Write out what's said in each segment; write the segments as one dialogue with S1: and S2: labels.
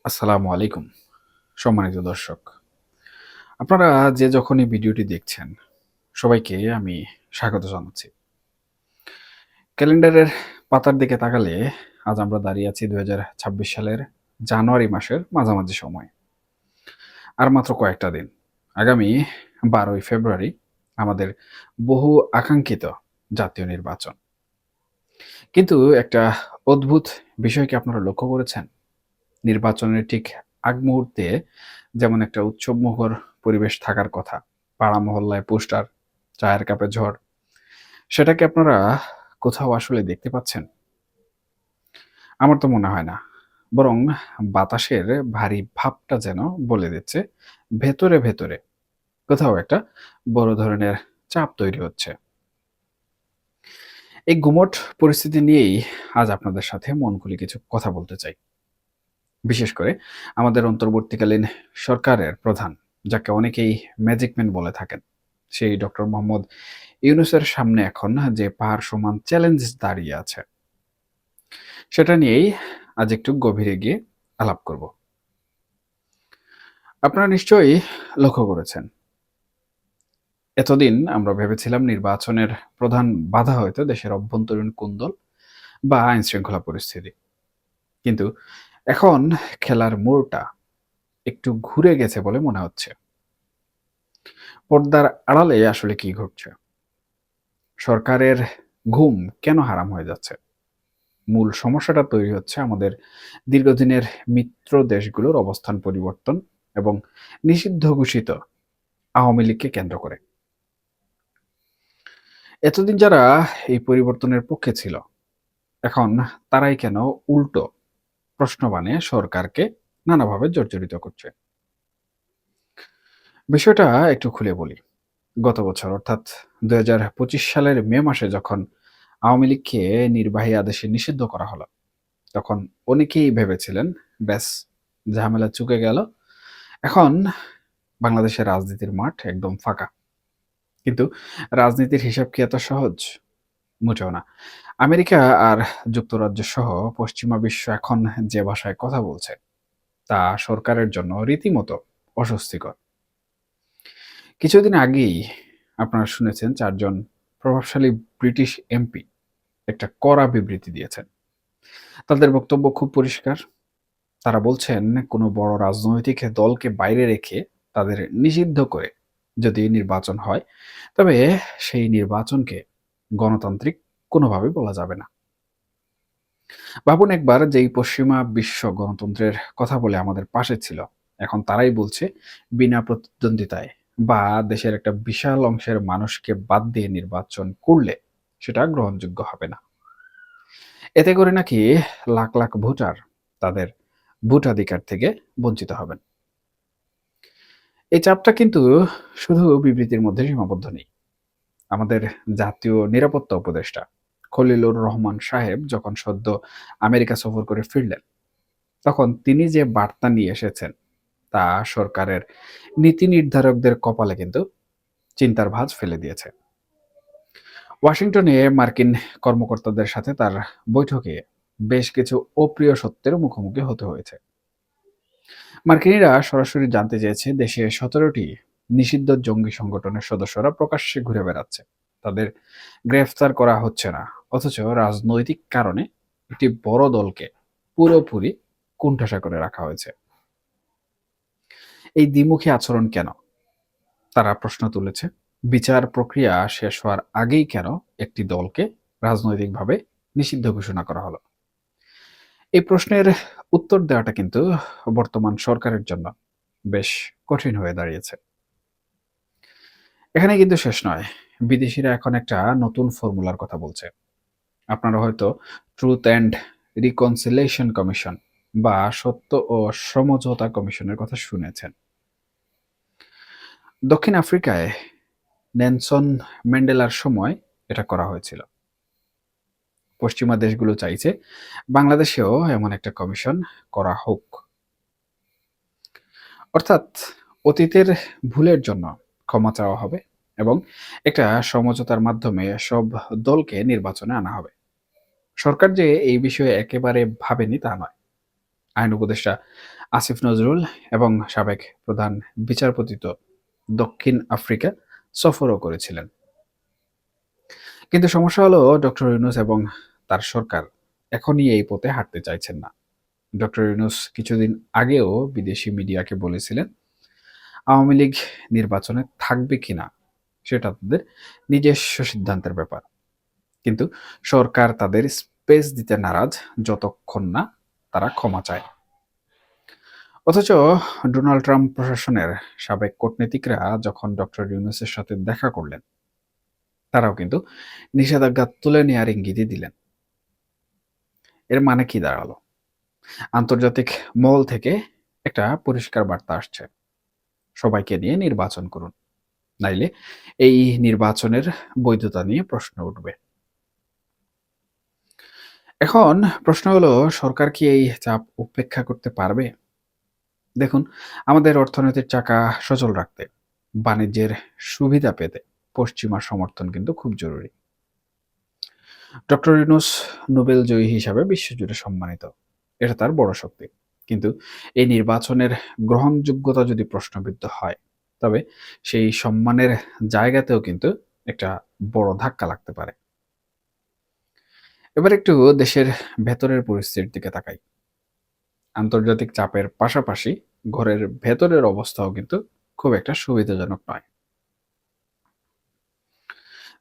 S1: আসসালামু আলাইকুম সম্মানিত দর্শক। আপনারা যে যখনই ভিডিওটি দেখছেন, সবাইকে আমি স্বাগত জানাচ্ছি। ক্যালেন্ডারের পাতার দিকে তাকালে আজ আমরা দাঁড়িয়ে আছি ২০২৬ সালের জানুয়ারি মাসের মাঝামাঝি সময়ে। আর মাত্র কয়েকটা দিন। আগামী ১২ই ফেব্রুয়ারি আমাদের বহু আকাঙ্ক্ষিত জাতীয় নির্বাচন। কিন্তু একটা অদ্ভুত বিষয় কি আপনারা লক্ষ্য করেছেন? নির্বাচনের ঠিক আগ মুহূর্তে যেমন একটা উৎসবমুখর পরিবেশ থাকার কথা, পাড়া মহল্লায় পোস্টার, চায়ের কাপে ঝড়, সেটা কি আপনারা কোথাও আসলে দেখতে পাচ্ছেন? আমার তো মনে হয় না। বরং বাতাসের ভারী ভাবটা যেন বলে দিচ্ছে, ভেতরে, ভেতরে কোথাও একটা বড় ধরনের চাপ তৈরি হচ্ছে। এই গুমোট পরিস্থিতি নিয়েই আজ আপনাদের সাথে মন খুলে কিছু কথা বলতে চাই। বিশেষ করে আমাদের অন্তর্বর্তীকালীন সরকারের প্রধান, যাকে অনেকেই ম্যাজিক ম্যান বলে থাকেন, সেই ডক্টর মোহাম্মদ ইউনূসের সামনে এখন যে পাহাড় সমান চ্যালেঞ্জ দাঁড়িয়ে আছে, সেটা নিয়েই আজ একটু গভীরে গিয়ে আলাপ করব। আপনারা নিশ্চয়ই লক্ষ্য করেছেন, এতদিন আমরা ভেবেছিলাম নির্বাচনের প্রধান বাধা হয়তো দেশের অভ্যন্তরীণ কোন্দল বা আইন শৃঙ্খলা পরিস্থিতি। কিন্তু এখন খেলার মোড়টা একটু ঘুরে গেছে বলে মনে হচ্ছে। পর্দার আড়ালে আসলে কি ঘটছে? সরকারের ঘুম কেন হারাম হয়ে যাচ্ছে? মূল সমস্যাটা তৈরি হচ্ছে আমাদের দীর্ঘদিনের মিত্র দেশগুলোর অবস্থান পরিবর্তন এবং নিষিদ্ধ ঘোষিত আওয়ামী লীগকে কেন্দ্র করে। এতদিন যারা এই পরিবর্তনের পক্ষে ছিল, এখন তারাই কেন উল্টো প্রশ্ন বানিয়ে সরকারকে নানাভাবে জর্জরিত করছে? বিষয়টা একটু খুলে বলি। গত বছর অর্থাৎ ২০২৫ সালের মে মাসে যখন আওয়ামী লীগকে নির্বাহী আদেশে নিষিদ্ধ করা হলো, তখন অনেকেই ভেবেছিলেন, ব্যাস ঝামেলা চুকে গেল। এখন বাংলাদেশের রাজনীতির মাঠ একদম ফাঁকা। কিন্তু রাজনীতির হিসাব কি এত সহজ? মোটেও না। আমেরিকা আর যুক্তরাজ্য সহ পশ্চিমা বিশ্ব এখন যে ভাষায় কথা বলছে, তা সরকারের জন্য রীতিমতো অস্বস্তিকর। কিছুদিন আগেই আপনারা শুনেছেন ৪ জন প্রভাবশালী ব্রিটিশ এমপি একটা কড়া বিবৃতি দিয়েছেন। তাদের বক্তব্য খুব পরিষ্কার। তারা বলছেন, কোনো বড় রাজনৈতিক দলকে বাইরে রেখে তাদের নিষিদ্ধ করে যদি নির্বাচন হয়, তবে সেই নির্বাচনকে গণতান্ত্রিক কোনোভাবেই বলা যাবে না। ভাবুন একবার, যেই পশ্চিমা বিশ্ব গণতন্ত্রের কথা বলে আমাদের পাশে ছিল, এখন তারাই বলছে বিনা প্রতিদ্বন্দ্বিতায় বা দেশের একটা বিশাল অংশের মানুষকে বাদ দিয়ে নির্বাচন করলে সেটা গ্রহণযোগ্য হবে না। এতে করে নাকি লাখ লাখ ভোটার তাদের ভোটাধিকার থেকে বঞ্চিত হবেন। এই চাপটা কিন্তু শুধু বিবৃতির মধ্যে সীমাবদ্ধ নেই। আমাদের জাতীয় নিরাপত্তা উপদেষ্টা খলিলুর রহমান সাহেব যখন সদ্য আমেরিকা সফর করে ফিরলেন, তখন তিনি যে বার্তা নিয়ে এসেছেন, তা সরকারের নীতি নির্ধারকদের কপালে কিন্তু চিন্তার ভাঁজ ফেলে দিয়েছে। ওয়াশিংটনে মার্কিন কর্মকর্তাদের সাথে তার বৈঠকে বেশ কিছু অপ্রিয় সত্যের মুখোমুখি হতে হয়েছে। মার্কিনিরা সরাসরি জানতে চেয়েছে দেশে ১৭টি নিষিদ্ধ জঙ্গি সংগঠনের সদস্যরা প্রকাশ্যে ঘুরে বেড়াচ্ছে, তাদের গ্রেফতার করা হচ্ছে না, অথচ রাজনৈতিক কারণে একটি বড় দলকে পুরোপুরি কোণঠাসা করে রাখা হয়েছে। এই দ্বিমুখী আচরণ কেন, তারা প্রশ্ন তুলেছে। বিচার প্রক্রিয়া শেষ হওয়ার আগেই কেন একটি দলকে রাজনৈতিকভাবে নিষিদ্ধ ঘোষণা করা হলো? এই প্রশ্নের উত্তর দেওয়াটা কিন্তু বর্তমান সরকারের জন্য বেশ কঠিন হয়ে দাঁড়িয়েছে। এখানে কিন্তু শেষ নয়। বিদেশিরা এখন একটা নতুন ফর্মুলার কথা বলছে। আপনারা হয়তো ট্রুথ অ্যান্ড রিকনসিলিয়েশন কমিশন বা সত্য ও সমঝোতা কমিশনের কথা শুনেছেন। দক্ষিণ আফ্রিকায় নেলসন ম্যান্ডেলার সময় এটা করা হয়েছিল। পশ্চিমা দেশগুলো চাইছে বাংলাদেশেও এমন একটা কমিশন করা হোক। অর্থাৎ অতীতের ভুলের জন্য ক্ষমা চাওয়া হবে এবং একটা সমঝোতার মাধ্যমে সব দলকে নির্বাচনে আনা হবে। সরকার যে এই বিষয়ে একেবারে ভাবেনি তা নয়। আইন উপদেষ্টা আসিফ নজরুল এবং সাবেক প্রধান বিচারপতি তো দক্ষিণ আফ্রিকা সফরও করেছিলেন। কিন্তু সমস্যা হলো ডক্টর ইউনূস এবং তার সরকার এখনই এই পথে হাঁটতে চাইছেন না। ডক্টর ইউনূস কিছুদিন আগেও বিদেশি মিডিয়াকে বলেছিলেন, আওয়ামী লীগ নির্বাচনে থাকবে কিনা সেটা তাদের নিজস্ব সিদ্ধান্তের ব্যাপার। কিন্তু সরকার তাদের স্পেস দিতে নারাজ যতক্ষণ না তারা ক্ষমা চায়। অথচ ডোনাল্ড ট্রাম্প প্রশাসনের সাবেক কূটনীতিকরা যখন ডক্টর ইউনূসের সাথে দেখা করলেন, তারাও কিন্তু নিষেধাজ্ঞা তুলে নেওয়ার ইঙ্গিতই দিলেন। এর মানে কি দাঁড়ালো? আন্তর্জাতিক মহল থেকে একটা পরিষ্কার বার্তা আসছে, সবাইকে নিয়ে নির্বাচন করুন, নাইলে এই নির্বাচনের বৈধতা নিয়ে প্রশ্ন উঠবে। এখন প্রশ্ন হলো, সরকার কি এই চাপ উপেক্ষা করতে পারবে? দেখুন, আমাদের অর্থনীতির চাকা সচল রাখতে, বাণিজ্যের সুবিধা পেতে পশ্চিমা সমর্থন কিন্তু খুব জরুরি। ডক্টর ইউনূস নোবেল জয়ী হিসাবে বিশ্বজুড়ে সম্মানিত, এটা তার বড় শক্তি। কিন্তু এই নির্বাচনের গ্রহণযোগ্যতা যদি প্রশ্নবিদ্ধ হয়, তবে সেই সম্মানের জায়গাতেও কিন্তু একটা বড় ধাক্কা লাগতে পারে। এবার একটু দেশের ভেতরের পরিস্থিতির দিকে তাকাই। আন্তর্জাতিক চাপের পাশাপাশি ঘরের ভেতরের অবস্থাও কিন্তু খুব একটা সুবিধাজনক নয়।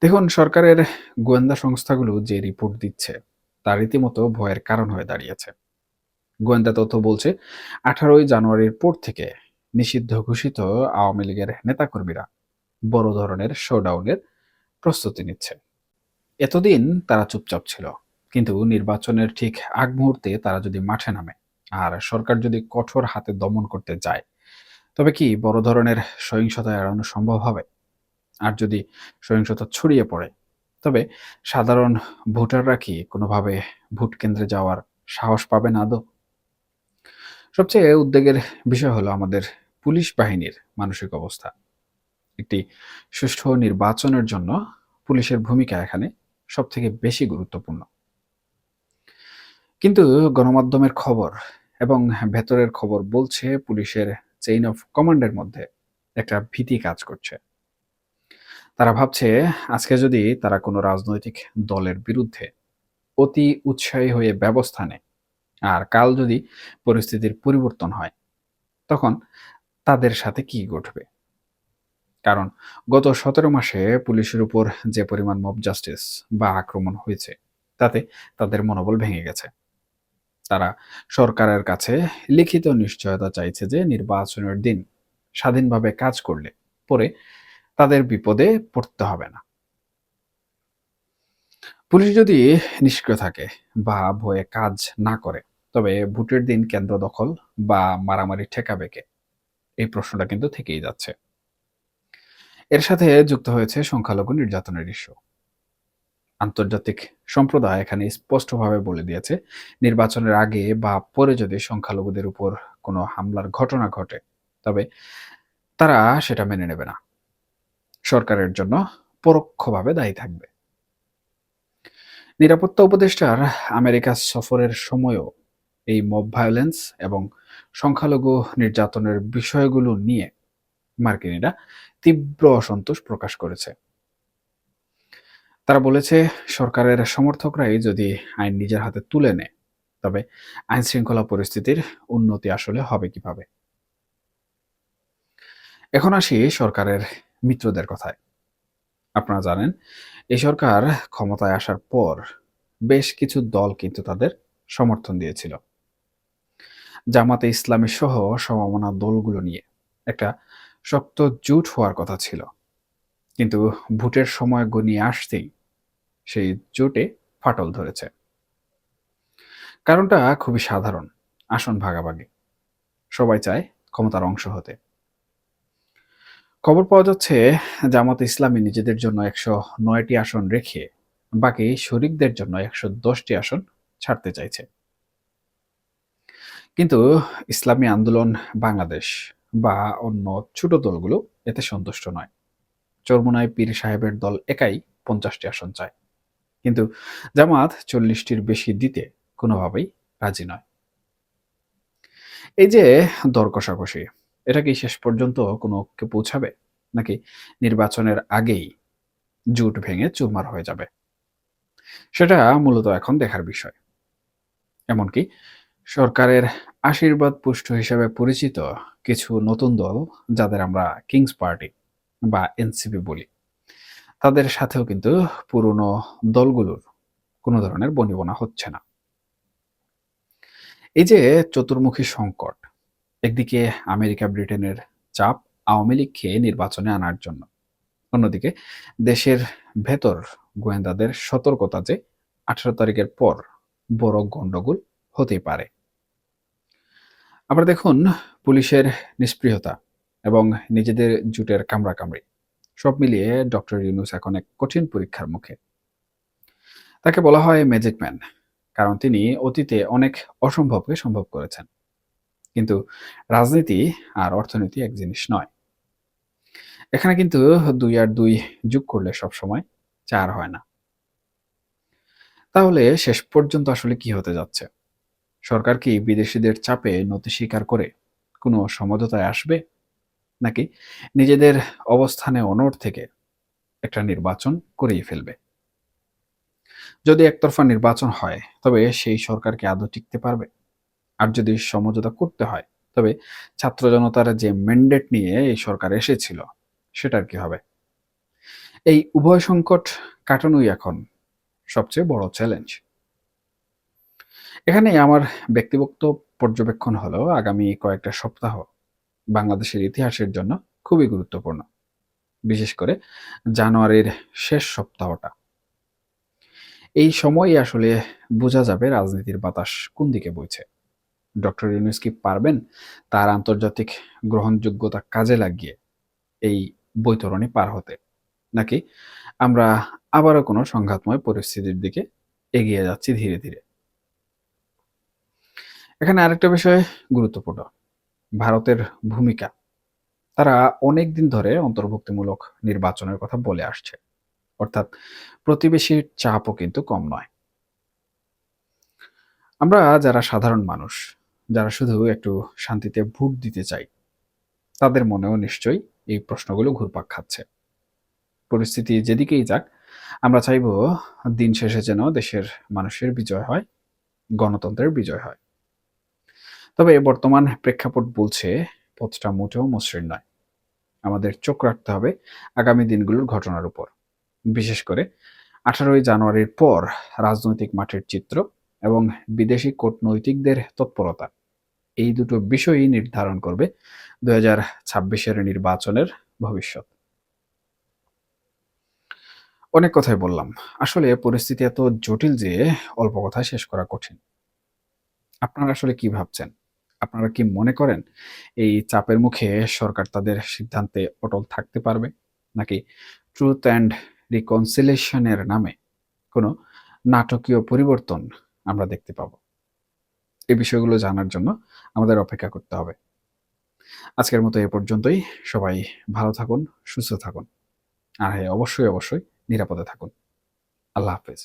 S1: দেখুন, সরকারের গোয়েন্দা সংস্থাগুলো যে রিপোর্ট দিচ্ছে তা রীতিমতো ভয়ের কারণ হয়ে দাঁড়িয়েছে। গোয়েন্দা তথ্য বলছে, 18ই জানুয়ারির পর থেকে নিষিদ্ধ ঘোষিত আওয়ামী লীগের নেতাকর্মীরা বড় ধরনের শোডাউনের প্রস্তুতি নিচ্ছে। এতদিন তারা চুপচাপ ছিল, কিন্তু নির্বাচনের ঠিক আগ মুহূর্তে তারা যদি মাঠে নামে আর সরকার যদি কঠোর হাতে দমন করতে যায়, তবে কি বড় ধরনের সহিংসতা এড়ানো সম্ভব হবে? আর যদি সহিংসতা ছড়িয়ে পড়ে, তবে সাধারণ ভোটাররা কি কোনোভাবে ভোট কেন্দ্রে যাওয়ার সাহস পাবে না আদৌ? সবচেয়ে উদ্বেগের বিষয় হলো আমাদের পুলিশ বাহিনীর মানসিক অবস্থা। একটি সুষ্ঠু নির্বাচনের জন্য পুলিশের ভূমিকা এখানে সবথেকে বেশি গুরুত্বপূর্ণ। কিন্তু গণমাধ্যমের খবর এবং ভেতরের খবর বলছে, পুলিশের চেইন অফ কমান্ডের মধ্যে একটা ভীতি কাজ করছে। তারা ভাবছে, আজকে যদি তারা কোনো রাজনৈতিক দলের বিরুদ্ধে অতি উৎসাহী হয়ে ব্যবস্থা নেয়, আর কাল যদি পরিস্থিতির পরিবর্তন হয়, তখন তাদের সাথে কি ঘটবে? কারণ গত 17 মাসে পুলিশের উপর যে পরিমাণ মব জাস্টিস বা আক্রমণ হয়েছে, তাতে তাদের মনোবল ভেঙে গেছে। তারা সরকারের কাছে লিখিত নিশ্চয়তা চাইছে যে নির্বাচনের দিন স্বাধীনভাবে কাজ করলে পরে তাদের বিপদে পড়তে হবে না। পুলিশ যদি নিষ্ক্রিয় থাকে বা ভয়ে কাজ না করে, তবে ভোটের দিন কেন্দ্র দখল বা মারামারি ঠেকাবে কে? এই প্রশ্নটা কিন্তু থেকেই যাচ্ছে। এর সাথে যুক্ত হয়েছে সংখ্যালঘু নির্যাতনের ইস্যু। আন্তর্জাতিক সম্প্রদায় এখানে স্পষ্টভাবে বলে দিয়েছে, নির্বাচনের আগে বা পরে যদি সংখ্যালঘুদের উপর কোনো হামলার ঘটনা ঘটে, তবে তারা সেটা মেনে নেবে না, সরকারের জন্য পরোক্ষভাবে দায়ী থাকবে। নিরাপত্তা উপদেষ্টার আমেরিকা সফরের সময়ও এই মব ভায়োলেন্স এবং সংখ্যালঘু নির্যাতনের বিষয়গুলো নিয়ে মার্কিনিরা তীব্র অসন্তোষ প্রকাশ করেছে। তারা বলেছে, সরকারের সমর্থকরাই যদি আইন নিজের হাতে তুলে নেয়, তবে আইন শৃঙ্খলা পরিস্থিতির উন্নতি আসলে হবে কিভাবে? এখন আসি সরকারের মিত্রদের কথায়। আপনারা জানেন, এই সরকার ক্ষমতায় আসার পর বেশ কিছু দল কিন্তু তাদের সমর্থন দিয়েছিল। জামাতে ইসলামী সহ সমমনা দলগুলো নিয়ে একটা শক্ত জোট হওয়ার কথা ছিল, কিন্তু ভোটের সময় গনিয়ে আসতেই সেই জোটে ফাটল ধরেছে। কারণটা খুবই সাধারণ, আসন ভাগাভাগি। সবাই চায় ক্ষমতার অংশ হতে। খবর পাওয়া যাচ্ছে, জামাত ইসলামী নিজেদের জন্য 109টি আসন রেখে বাকি শরিকদের জন্য 110টি আসন ছাড়তে চাইছে। কিন্তু ইসলামী আন্দোলন বাংলাদেশ বা অন্য ছোট দলগুলো এতে সন্তুষ্ট নয়। চরমোনাই পীর সাহেবের দল একাই 50টি আসন চায়, কিন্তু জামাত 40টির বেশি দিতে কোনোভাবেই রাজি নয়। এই যে দর কষাকষি, এটা কি শেষ পর্যন্ত কে পৌঁছাবে? নাকি নির্বাচনের আগেই জোট ভেঙে চুরমার হয়ে যাবে? সেটা মূলত এখন দেখার বিষয়। এমনকি সরকারের আশীর্বাদ পুষ্ট হিসেবে পরিচিত কিছু নতুন দল, যাদের আমরা কিংস পার্টি বা এনসিপি বলি, তাদের সাথেও কিন্তু পুরনো দলগুলোর কোনো ধরনের বনিবনা হচ্ছে না। এই যে চতুর্মুখী সংকট, একদিকে আমেরিকা ব্রিটেনের চাপ আওয়ামী লীগকে নির্বাচনে আনার জন্য, অন্যদিকে দেশের ভেতর গোয়েন্দাদের সতর্কতা যে 18 তারিখের পর বড় গন্ডগোল হতেই পারে। আবার দেখুন, পুলিশের নিষ্ক্রিয়তা এবং নিজেদের জুটের কামড়াকামড়ি, সব মিলিয়ে ডক্টর ইউনূস এখন এক কঠিন পরীক্ষার মুখে। তাকে বলা হয় ম্যাজিক ম্যান, কারণ তিনি অতীতে অনেক অসম্ভবকে সম্ভব করেছেন। কিন্তু রাজনীতি আর অর্থনীতি এক জিনিস নয়। এখানে কিন্তু ২ আর ২ যোগ করলে সবসময় ৪ হয় না। তাহলে শেষ পর্যন্ত আসলে কি হতে যাচ্ছে? সরকার কি বিদেশিদের চাপে নতি স্বীকার করে কোনো সমঝোতায় আসবে? নাকি নিজেদের অবস্থানে অনড় থেকে একটা নির্বাচন করেই ফেলবে? যদি একতরফা নির্বাচন হয়, তবে সেই সরকার কি আদৌ টিকতে পারবে? আর যদি সমঝোতা করতে হয়, তবে ছাত্র জনতার যে ম্যান্ডেট নিয়ে এই সরকার এসেছিল, সেটার কি হবে? এই উভয় সংকট কাটানোই এখন সবচেয়ে বড় চ্যালেঞ্জ। এখানে আমার ব্যক্তিগত পর্যবেক্ষণ হলো, আগামী কয়েকটা সপ্তাহ বাংলাদেশের ইতিহাসের জন্য খুবই গুরুত্বপূর্ণ। বিশেষ করে জানুয়ারির শেষ সপ্তাহটা। এই সময়ই আসলে বোঝা যাবে রাজনীতির বাতাস কোন দিকে বইছে। ডক্টর ইউনূস কি পারবেন তার আন্তর্জাতিক গ্রহণযোগ্যতা কাজে লাগিয়ে এই বৈতরণী পার হতে? নাকি আমরা আবারও কোনো সংঘাতময় পরিস্থিতির দিকে এগিয়ে যাচ্ছি ধীরে ধীরে? এখানে আরেকটা বিষয় গুরুত্বপূর্ণ, ভারতের ভূমিকা। তারা অনেকদিন ধরে অন্তর্ভুক্তিমূলক নির্বাচনের কথা বলে আসছে। অর্থাৎ প্রতিবেশীর চাপও কিন্তু কম নয়। আমরা যারা সাধারণ মানুষ, যারা শুধু একটু শান্তিতে ভোট দিতে চাই, তাদের মনেও নিশ্চয়ই এই প্রশ্নগুলো ঘুরপাক খাচ্ছে। পরিস্থিতি যেদিকেই যাক, আমরা চাইবো দিন শেষে যেন দেশের মানুষের বিজয় হয়, গণতন্ত্রের বিজয় হয়। তবে বর্তমান প্রেক্ষাপট বলছে পথটা মোটেও মসৃণ নয়। আমাদের চোখ রাখতে হবে আগামী দিনগুলোর ঘটনার উপর। বিশেষ করে 18ই জানুয়ারির পর রাজনৈতিক মাঠের চিত্র এবং বিদেশি কূটনৈতিকদের তৎপরতা, এই দুটো বিষয়ই নির্ধারণ করবে 2026-এর নির্বাচনের ভবিষ্যৎ। অনেক কথাই বললাম। আসলে পরিস্থিতি এত জটিল যে অল্প কথায় শেষ করা কঠিন। আপনারা আসলে কি ভাবছেন? আপনারা কি মনে করেন এই চাপের মুখে সরকার তাদের সিদ্ধান্তে অটল থাকতে পারবে? নাকি ট্রুথ অ্যান্ড রিকনসিলিয়েশন এর নামে কোনো নাটকীয় পরিবর্তন আমরা দেখতে পাবো? এই বিষয়গুলো জানার জন্য আমাদের অপেক্ষা করতে হবে। আজকের মতো এ পর্যন্তই। সবাই ভালো থাকুন, সুস্থ থাকুন। আর হ্যাঁ, অবশ্যই নিরাপদে থাকুন। আল্লাহ হাফেজ।